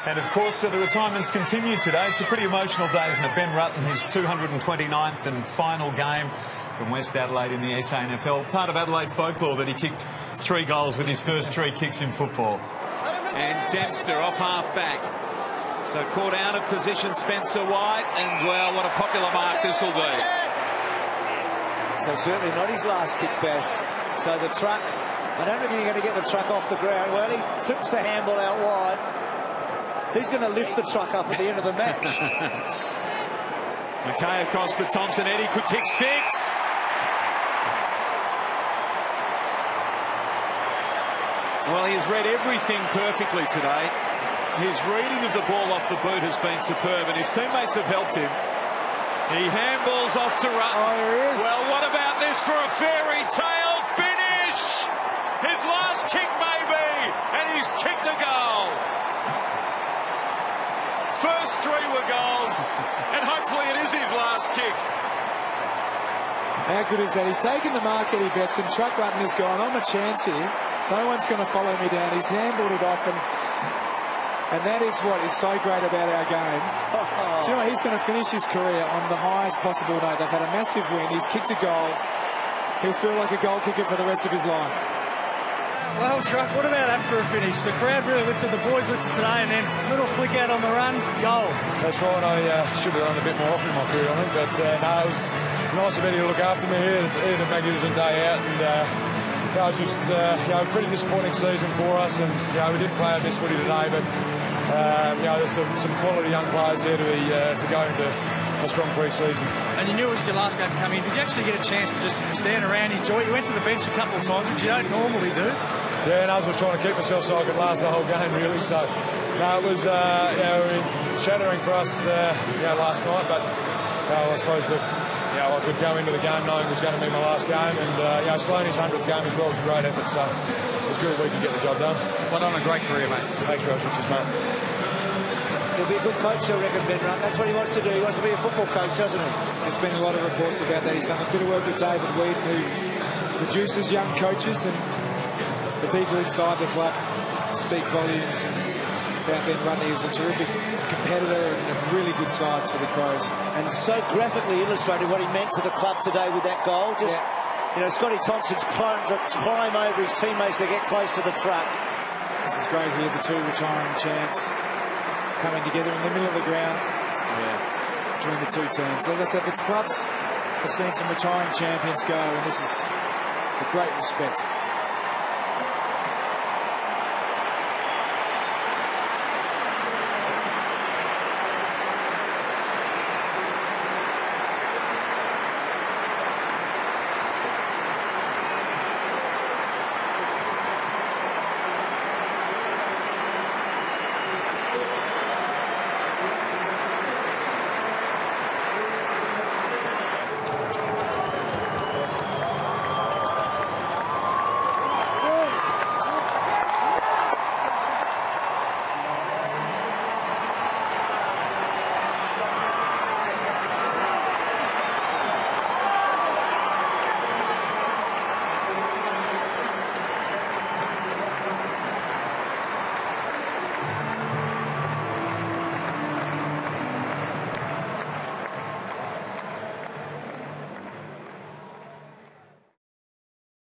And of course, the retirements continue today. It's a pretty emotional day, isn't it? Ben Rutten, his 229th and final game from West Adelaide in the SANFL. Part of Adelaide folklore that he kicked 3 goals with his first 3 kicks in football. And Dempster off half-back. So caught out of position, Spencer White, and well, what a popular mark this will be. So certainly not his last kick, Bass. So the truck, I don't reckon you're going to get the truck off the ground. Well, he flips the handball out wide. Who's going to lift the truck up at the end of the match? McKay across to Thompson. Eddie could kick 6. Well, he has read everything perfectly today. His reading of the ball off the boot has been superb, and his teammates have helped him. He handballs off to Rutten. Oh, here he is. Well, what about this for a fairy tale finish? His last kick, maybe, and he's kicked a goal. First 3 were goals, and hopefully it is his last kick. How good is that? He's taken the mark, Eddie Betts, and Truck Rutten has gone, I'm a chance here. No one's going to follow me down. He's handballed it off, and that is what is so great about our game. Do you know what? He's going to finish his career on the highest possible note. They've had a massive win. He's kicked a goal. He'll feel like a goal kicker for the rest of his life. Well, Truck, what about that for a finish? The crowd really lifted, the boys lifted today, and then little flick out on the run, goal. That's right. I should have done a bit more often in my career, I think, but no, it was nice of Eddie to look after me here. He had a magnificent day out, and it was just a pretty disappointing season for us, and we didn't play our best footy today, but there's some quality young players here to go into a strong pre-season. And you knew it was your last game to come in. Did you actually get a chance to just stand around, enjoy it? You went to the bench a couple of times, which you don't normally do. Yeah, and I was just trying to keep myself so I could last the whole game, really. So, no, it was shattering for us last night, but I suppose that I could go into the game knowing it was going to be my last game, and Sloaney's 100th game as well was a great effort, so it was good we could get the job done. Well done, a great career, mate. Thanks very much, mate. He'll be a good coach, I reckon, Ben Rutten. That's what he wants to do. He wants to be a football coach, doesn't he? There's been a lot of reports about that. He's done a bit of work with David Wheaton, who produces young coaches, and the people inside the club speak volumes about Ben Rutten. He was a terrific competitor and really good sides for the Crows. And so graphically illustrated what he meant to the club today with that goal. Just, Scotty Thompson's climb over his teammates to get close to the truck. This is great here, the 2 retiring champs coming together in the middle of the ground between the 2 teams. As I said, the clubs have seen some retiring champions go, and this is a great respect.